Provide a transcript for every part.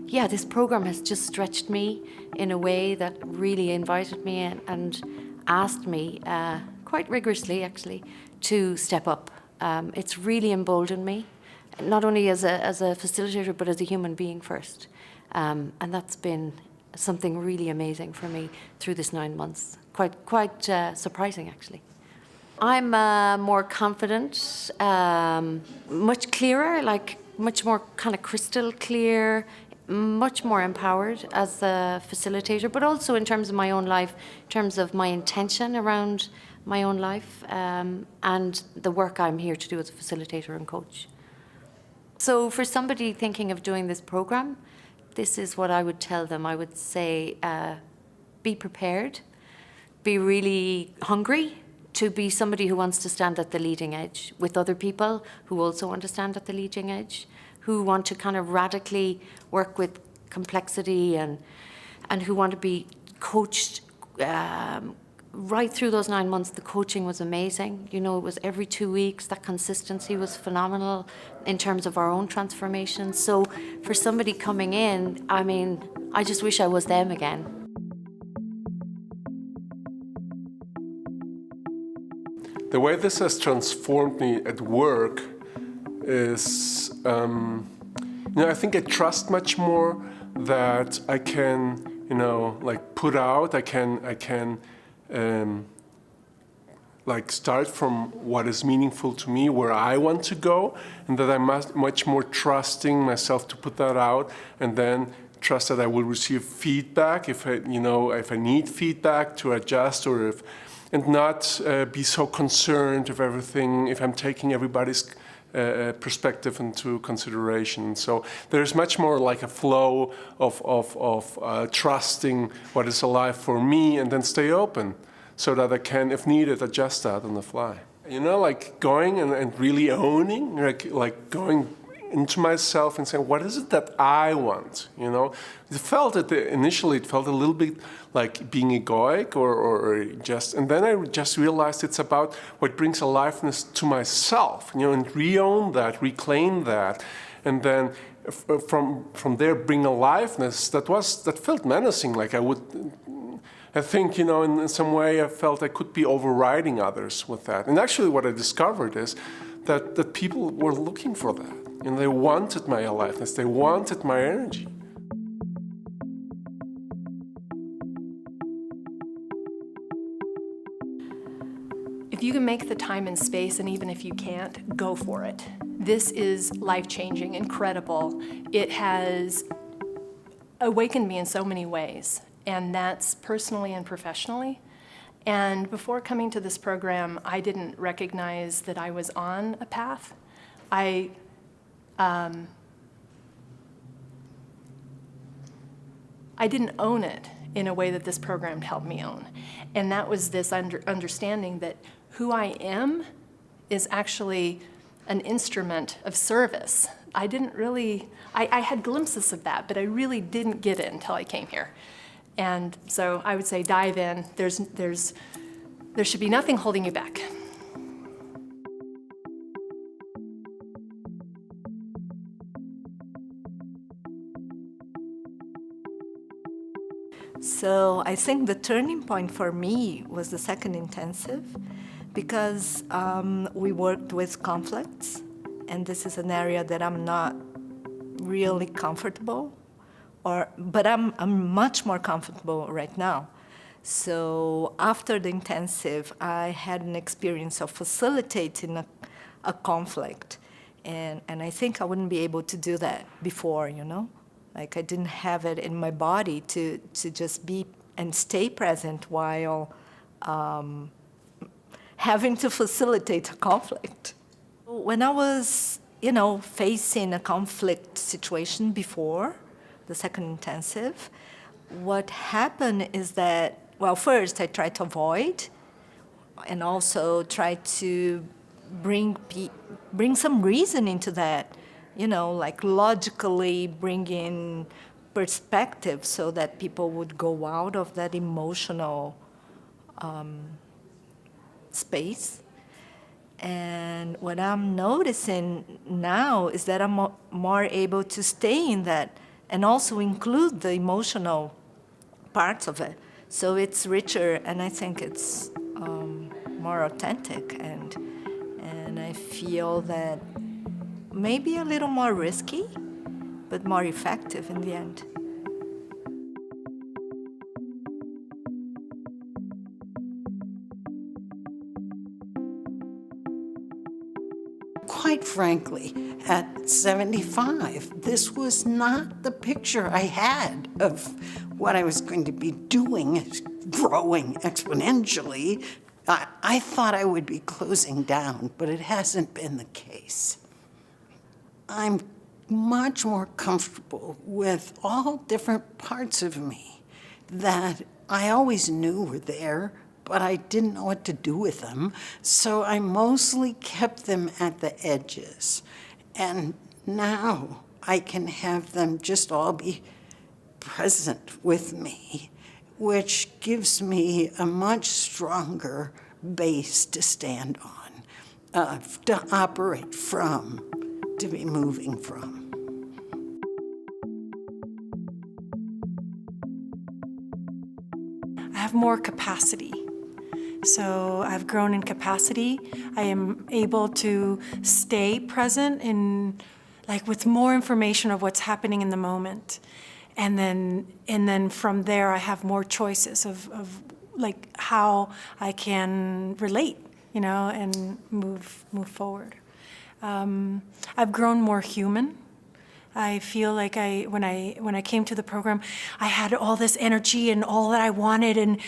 Yeah, this program has just stretched me in a way that really invited me in and asked me, quite rigorously actually, to step up. It's really emboldened me, not only as a facilitator, but as a human being first. And that's been something really amazing for me through this 9 months. Quite surprising, actually. I'm more confident, much clearer, like much more kind of crystal clear, much more empowered as a facilitator, but also in terms of my own life, in terms of my intention around my own life, and the work I'm here to do as a facilitator and coach. So for somebody thinking of doing this program, this is what I would tell them. I would say, be prepared, be really hungry to be somebody who wants to stand at the leading edge with other people who also want to stand at the leading edge, who want to kind of radically work with complexity and who want to be coached. Right through those 9 months, the coaching was amazing. You know, it was every 2 weeks. That consistency was phenomenal in terms of our own transformation. So for somebody coming in, I mean, I just wish I was them again. The way this has transformed me at work is, I think I trust much more that I can, like put out, I can like start from what is meaningful to me, where I want to go, and that I'm much more trusting myself to put that out, and then trust that I will receive feedback if I need feedback to adjust, or and not be so concerned of everything if I'm taking everybody's perspective into consideration. So there's much more like a flow of trusting what is alive for me, and then stay open so that I can, if needed, adjust that on the fly. Like going and really owning, like going into myself and saying, what is it that I want? Initially it felt a little bit like being egoic or just, and then I just realized it's about what brings aliveness to myself, and re-own that, reclaim that, and then from there bring aliveness that felt menacing, like I think, in some way I felt I could be overriding others with that. And actually what I discovered is that people were looking for that. And they wanted my aliveness, they wanted my energy. If you can make the time and space, and even if you can't, go for it. This is life-changing, incredible. It has awakened me in so many ways, and that's personally and professionally. And before coming to this program, I didn't recognize that I was on a path. I didn't own it in a way that this program helped me own. And that was this understanding that who I am is actually an instrument of service. I didn't really, I had glimpses of that, but I really didn't get it until I came here. And so I would say dive in. There should be nothing holding you back. So I think the turning point for me was the second intensive, because we worked with conflicts, and this is an area that I'm not really comfortable, but I'm much more comfortable right now. So after the intensive, I had an experience of facilitating a conflict, and I think I wouldn't be able to do that before, Like I didn't have it in my body to just be and stay present while having to facilitate a conflict. When I was, facing a conflict situation before the second intensive, what happened is that, well, first I tried to avoid, and also try to bring some reason into that. Like logically bring in perspective so that people would go out of that emotional space. And what I'm noticing now is that I'm more able to stay in that and also include the emotional parts of it. So it's richer, and I think it's more authentic, and I feel that maybe a little more risky, but more effective in the end. Quite frankly, at 75, this was not the picture I had of what I was going to be doing, growing exponentially. I thought I would be closing down, but it hasn't been the case. I'm much more comfortable with all different parts of me that I always knew were there, but I didn't know what to do with them, so I mostly kept them at the edges. And now I can have them just all be present with me, which gives me a much stronger base to stand on, to operate from, to be moving from. I have more capacity. So I've grown in capacity. I am able to stay present in, like, with more information of what's happening in the moment. And then from there, I have more choices of like how I can relate, you know, and move forward. I've grown more human. I feel like when I came to the program, I had all this energy and all that I wanted, and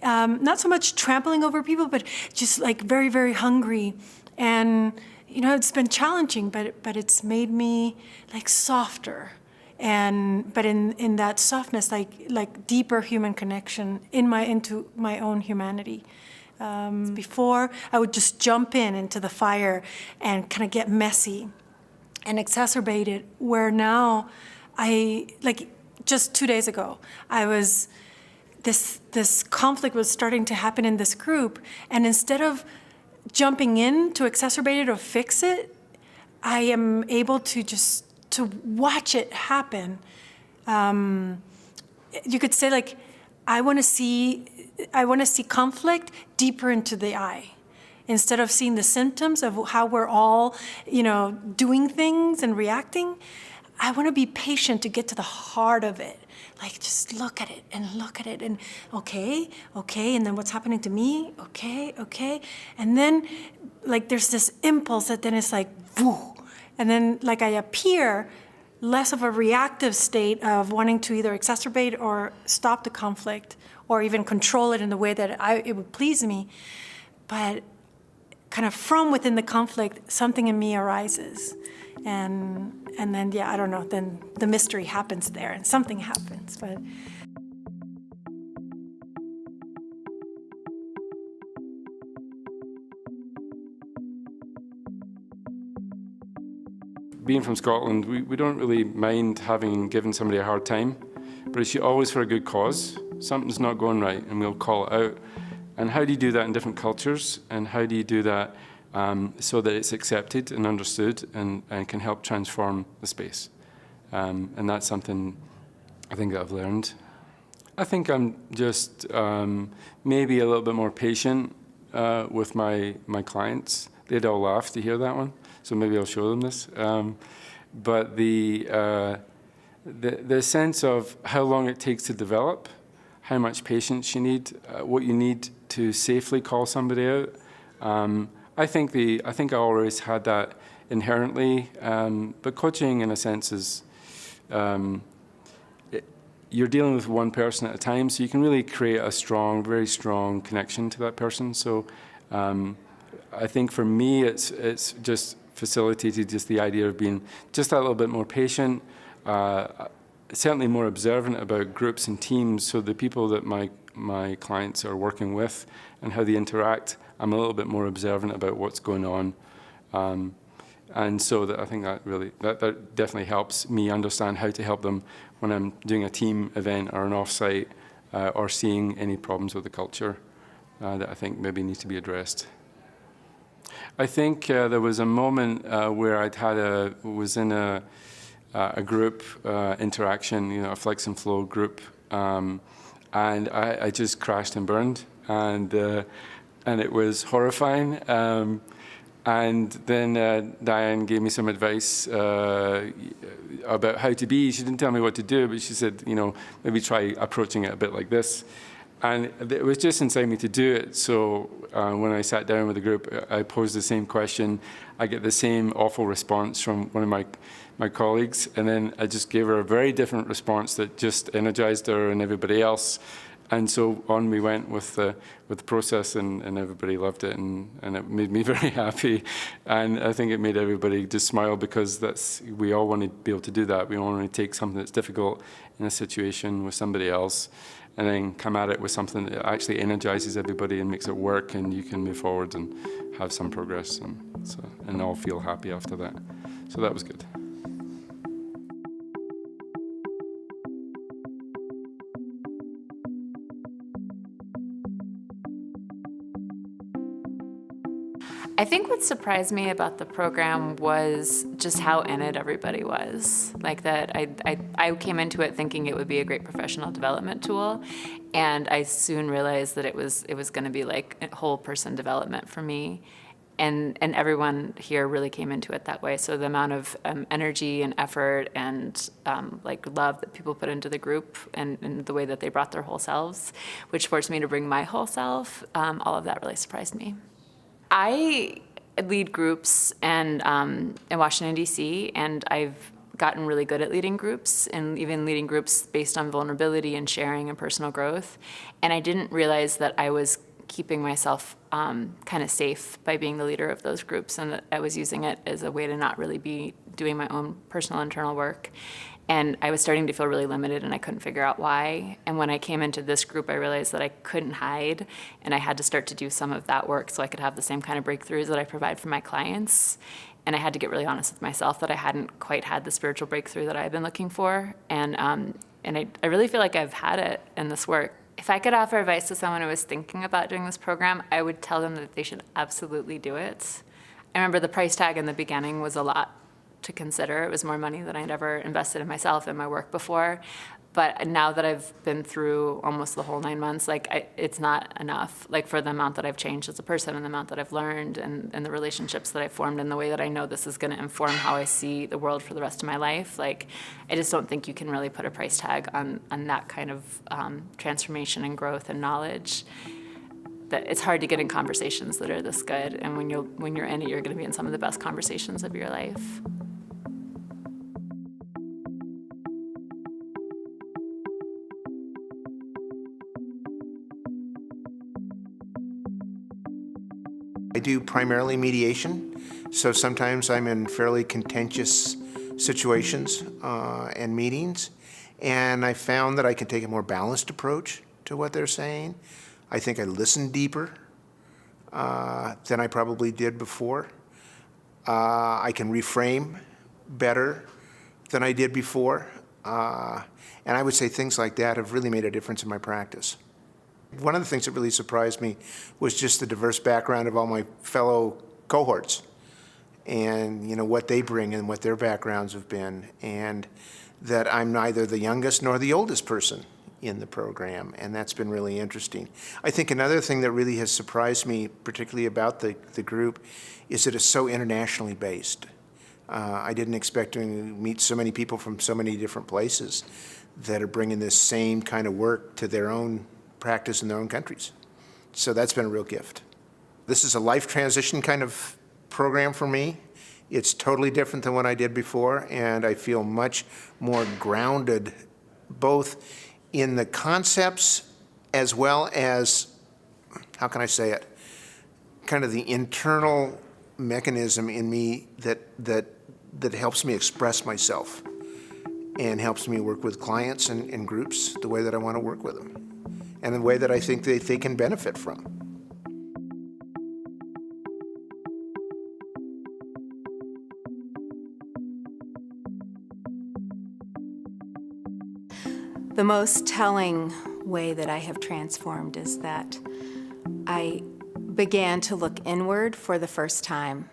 not so much trampling over people, but just like very, very hungry. And you know, it's been challenging, but it's made me like softer. But in that softness, like deeper human connection into my own humanity. Before, I would just jump into the fire and kind of get messy and exacerbate it, where now just 2 days ago, this conflict was starting to happen in this group, and instead of jumping in to exacerbate it or fix it, I am able to just to watch it happen. You could say, like, I want to see conflict deeper into the eye. Instead of seeing the symptoms of how we're all, you know, doing things and reacting, I want to be patient to get to the heart of it. Like, just look at it and okay, and then what's happening to me? Okay. And then, like, there's this impulse that then it's like, whoo. And then, like, I appear less of a reactive state of wanting to either exacerbate or stop the conflict or even control it in the way that it would please me. But kind of from within the conflict, something in me arises. And then, yeah, I don't know, then the mystery happens there and something happens. But being from Scotland, we don't really mind giving somebody a hard time, but it's always for a good cause. Something's not going right, and we'll call it out. And how do you do that in different cultures? And how do you do that so that it's accepted and understood and can help transform the space? And that's something I think that I've learned. I think I'm just maybe a little bit more patient with my clients. They'd all laugh to hear that one, so maybe I'll show them this. But the sense of how long it takes to develop, how much patience you need, what you need to safely call somebody out. I think I always had that inherently, but coaching in a sense is you're dealing with one person at a time, so you can really create a strong, very strong connection to that person. So I think for me, it's just facilitated just the idea of being just a little bit more patient, certainly more observant about groups and teams. So the people that my clients are working with and how they interact, I'm a little bit more observant about what's going on. And so that I think that definitely helps me understand how to help them when I'm doing a team event or an offsite or seeing any problems with the culture that I think maybe need to be addressed. I think there was a moment where was in a a group interaction, you know, a flex and flow group, and I just crashed and burned, and it was horrifying. And then Diane gave me some advice about how to be. She didn't tell me what to do, but she said, you know, maybe try approaching it a bit like this. And it was just inside me to do it. So when I sat down with the group, I posed the same question. I get the same awful response from one of my colleagues. And then I just gave her a very different response that just energized her and everybody else. And so on we went with the process, and everybody loved it, and it made me very happy. And I think it made everybody just smile, because we all want to be able to do that. We all want to take something that's difficult in a situation with somebody else, and then come at it with something that actually energizes everybody and makes it work, and you can move forward and have some progress, and all feel happy after that. So that was good. I think what surprised me about the program was just how in it everybody was. Like that I came into it thinking it would be a great professional development tool, and I soon realized that it was going to be like a whole person development for me. And everyone here really came into it that way. So the amount of energy and effort and like love that people put into the group, and the way that they brought their whole selves, which forced me to bring my whole self, all of that really surprised me. I lead groups in Washington, D.C., and I've gotten really good at leading groups, and even leading groups based on vulnerability and sharing and personal growth. And I didn't realize that I was keeping myself kind of safe by being the leader of those groups, and that I was using it as a way to not really be doing my own personal internal work. And I was starting to feel really limited, and I couldn't figure out why. And when I came into this group, I realized that I couldn't hide, and I had to start to do some of that work so I could have the same kind of breakthroughs that I provide for my clients. And I had to get really honest with myself that I hadn't quite had the spiritual breakthrough that I've been looking for. And I really feel like I've had it in this work. If I could offer advice to someone who was thinking about doing this program, I would tell them that they should absolutely do it. I remember the price tag in the beginning was a lot to consider. It was more money than I'd ever invested in myself and my work before. But now that I've been through almost the whole 9 months, it's not enough, for the amount that I've changed as a person and the amount that I've learned and the relationships that I've formed and the way that I know this is going to inform how I see the world for the rest of my life. I just don't think you can really put a price tag on that kind of transformation and growth and knowledge. That it's hard to get in conversations that are this good, and when you're in it, you're going to be in some of the best conversations of your life. I do primarily mediation, so sometimes I'm in fairly contentious situations and meetings, and I found that I can take a more balanced approach to what they're saying. I think I listen deeper than I probably did before. I can reframe better than I did before, and I would say things like that have really made a difference in my practice. One of the things that really surprised me was just the diverse background of all my fellow cohorts, and what they bring and what their backgrounds have been, and that I'm neither the youngest nor the oldest person in the program, and that's been really interesting. I think another thing that really has surprised me, particularly about the group, is that it's so internationally based. I didn't expect to meet so many people from so many different places that are bringing this same kind of work to their own practice in their own countries. So that's been a real gift. This is a life transition kind of program for me. It's totally different than what I did before, and I feel much more grounded both in the concepts as well as, how can I say it, kind of the internal mechanism in me that helps me express myself and helps me work with clients and groups the way that I want to work with them, and the way that I think they can benefit from. The most telling way that I have transformed is that I began to look inward for the first time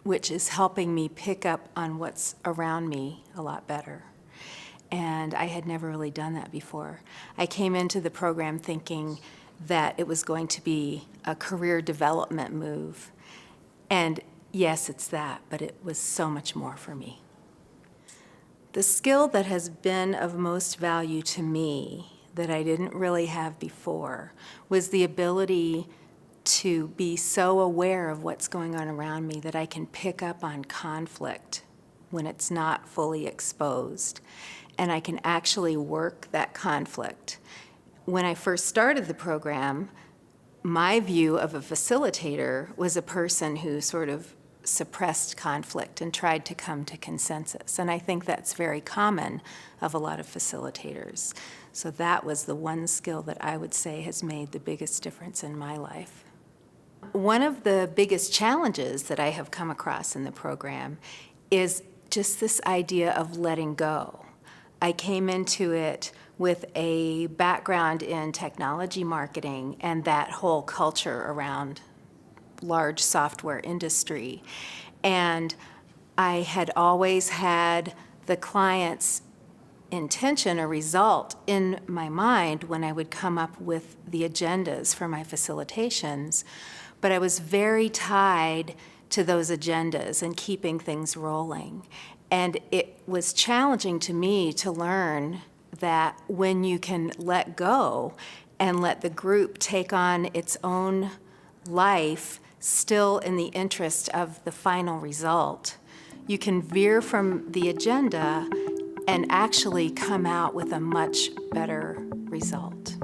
which is helping me pick up on what's around me a lot better. And I had never really done that before. I came into the program thinking that it was going to be a career development move. And yes, it's that, but it was so much more for me. The skill that has been of most value to me that I didn't really have before was the ability to be so aware of what's going on around me that I can pick up on conflict when it's not fully exposed, and I can actually work that conflict. When I first started the program, my view of a facilitator was a person who sort of suppressed conflict and tried to come to consensus. And I think that's very common of a lot of facilitators. So that was the one skill that I would say has made the biggest difference in my life. One of the biggest challenges that I have come across in the program is just this idea of letting go. I came into it with a background in technology marketing and that whole culture around large software industry. And I had always had the client's intention or result in my mind when I would come up with the agendas for my facilitations, but I was very tied to those agendas and keeping things rolling. And it was challenging to me to learn that when you can let go and let the group take on its own life, still in the interest of the final result, you can veer from the agenda and actually come out with a much better result.